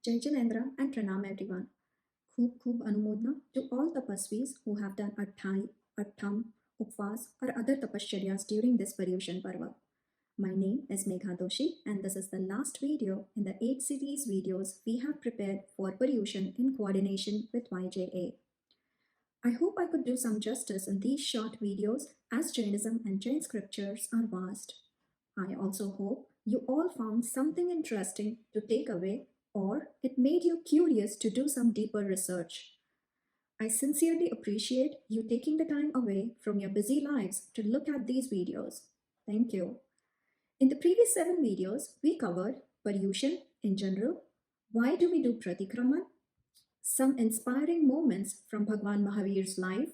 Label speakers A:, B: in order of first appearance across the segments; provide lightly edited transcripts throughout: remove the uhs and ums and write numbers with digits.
A: Jai Janendra and Pranam everyone. Khub Khub Anumodna to all tapasvis who have done Atthai, Attham, Upvas or other tapascharyas during this Paryushan Parva. My name is Megha Doshi and this is the last video in the 8 series videos we have prepared for Paryushan in coordination with YJA. I hope I could do some justice in these short videos as Jainism and Jain scriptures are vast. I also hope you all found something interesting to take away or it made you curious to do some deeper research. I sincerely appreciate you taking the time away from your busy lives to look at these videos. Thank you. In the previous 7 videos, we covered Paryushan in general, why do we do Pratikraman, some inspiring moments from Bhagwan Mahavir's life,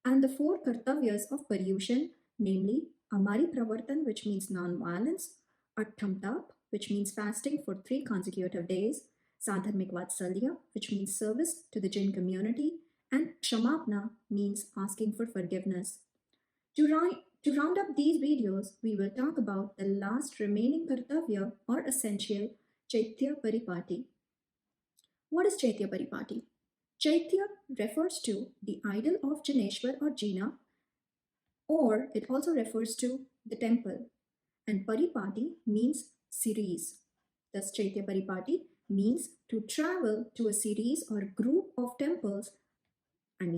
A: and the 4 kartavyas of Paryushan, namely Amari Pravartan, which means non-violence, Attham Tap, which means fasting for 3 consecutive days, Sadharmik Vatsalya, which means service to the Jain community, and Kshamapna means asking for forgiveness. To round up these videos, we will talk about the last remaining kartavya or essential, Chaitya Paripati. What is Chaitya Paripati? Chaitya refers to the idol of Janeshwar or Jina, or it also refers to the temple. And Paripati means series. Thus, Chaitya Paripati means to travel to a series or group of temples,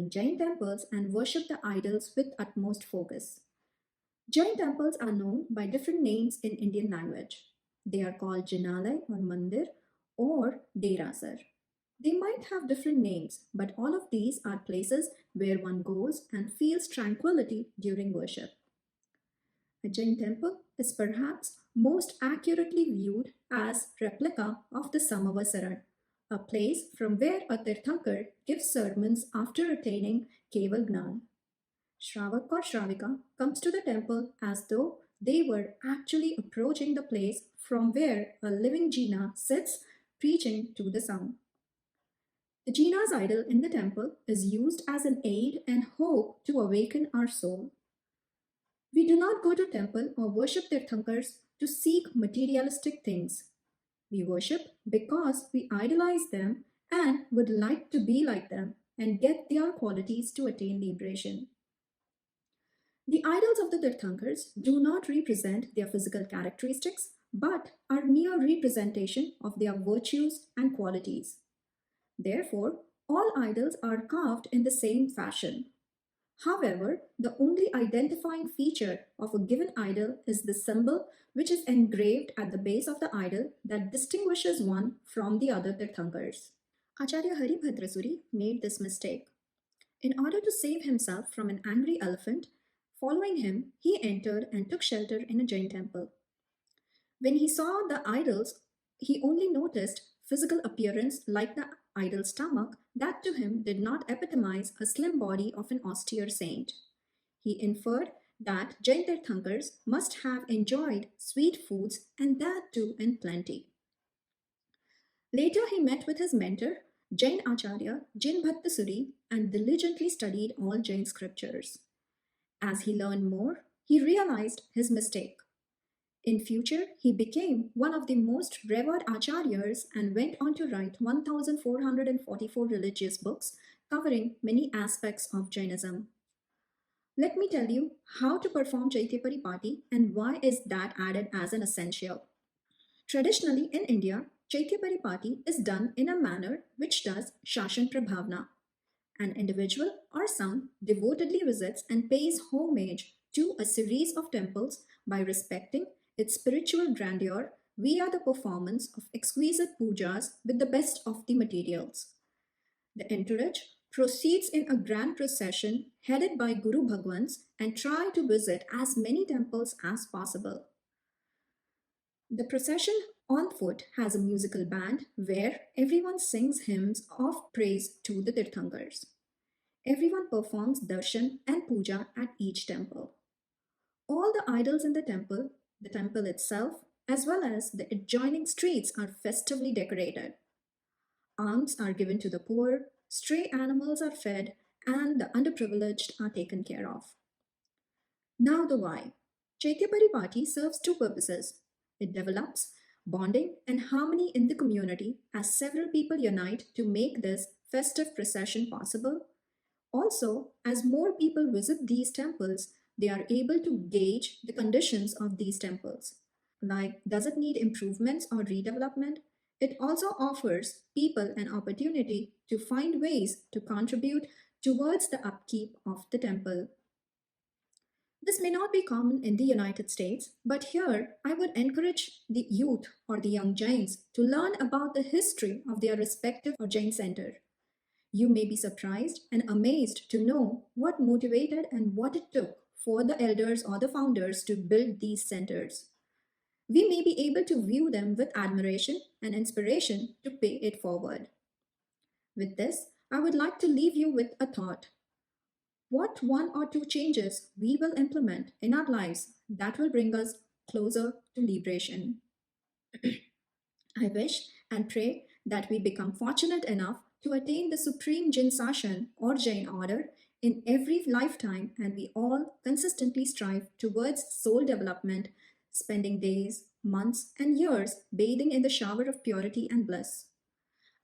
A: Jain temples, and worship the idols with utmost focus. Jain temples are known by different names in Indian language. They are called Jinalay or Mandir or Derasar. They might have different names, but all of these are places where one goes and feels tranquility during worship. A Jain temple is perhaps most accurately viewed as replica of the Samavasaran, a place from where a Tirthankar gives sermons after attaining Keval Gnan. Shravak or Shravika comes to the temple as though they were actually approaching the place from where a living Jina sits preaching to the sound. The Jina's idol in the temple is used as an aid and hope to awaken our soul. We do not go to temple or worship Tirthankars to seek materialistic things. We worship because we idolize them and would like to be like them and get their qualities to attain liberation. The idols of the Tirthankars do not represent their physical characteristics but are mere representation of their virtues and qualities. Therefore, all idols are carved in the same fashion. However, the only identifying feature of a given idol is the symbol which is engraved at the base of the idol that distinguishes one from the other Tirthankars. Acharya Haribhadrasuri made this mistake. In order to save himself from an angry elephant, following him, he entered and took shelter in a Jain temple. When he saw the idols, he only noticed physical appearance like the idol's stomach that to him did not epitomize a slim body of an austere saint. He inferred that Jain Tirthankars must have enjoyed sweet foods and that too in plenty. Later he met with his mentor, Jain Acharya Jinbhattasuri, and diligently studied all Jain scriptures. As he learned more, he realized his mistake. In future, he became one of the most revered acharyas and went on to write 1444 religious books covering many aspects of Jainism. Let me tell you how to perform Chaitya Paripati and why is that added as an essential. Traditionally in India, Chaitya Paripati is done in a manner which does Shashan Prabhavna. An individual or some devotedly visits and pays homage to a series of temples by respecting its spiritual grandeur via the performance of exquisite pujas with the best of the materials. The entourage proceeds in a grand procession headed by Guru Bhagwans and try to visit as many temples as possible. The procession on foot has a musical band where everyone sings hymns of praise to the Tirthankars. Everyone performs darshan and puja at each temple. All the idols in the temple itself, as well as the adjoining streets are festively decorated. Alms are given to the poor, stray animals are fed, and the underprivileged are taken care of. Now the why. Chaitya Paripati serves 2 purposes. It develops bonding and harmony in the community as several people unite to make this festive procession possible. Also, as more people visit these temples, they are able to gauge the conditions of these temples. Like, does it need improvements or redevelopment? It also offers people an opportunity to find ways to contribute towards the upkeep of the temple. This may not be common in the United States, but here I would encourage the youth or the young Jains to learn about the history of their respective or Jain center. You may be surprised and amazed to know what motivated and what it took for the elders or the founders to build these centers. We may be able to view them with admiration and inspiration to pay it forward. With this, I would like to leave you with a thought. What one or two changes we will implement in our lives that will bring us closer to liberation? I wish and pray that we become fortunate enough to attain the supreme Jin Sashan or Jain order in every lifetime, and we all consistently strive towards soul development, spending days, months, and years bathing in the shower of purity and bliss.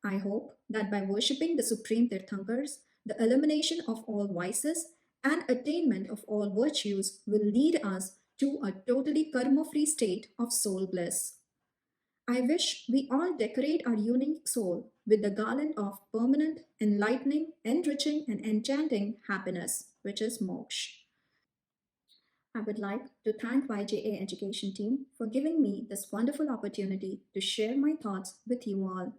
A: I hope that by worshipping the supreme Tirthankars, the elimination of all vices and attainment of all virtues will lead us to a totally karma free state of soul bliss. I wish we all decorate our unique soul with the garland of permanent, enlightening, enriching, and enchanting happiness, which is moksha. I would like to thank YJA Education Team for giving me this wonderful opportunity to share my thoughts with you all.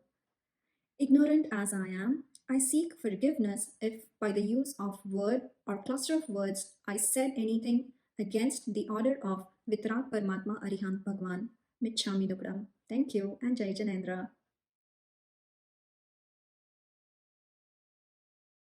A: Ignorant as I am, I seek forgiveness if by the use of word or cluster of words I said anything against the order of Vitrak Paramatma Arihant Bhagwan. Michhami Dukram. Thank you and Jai Janendra.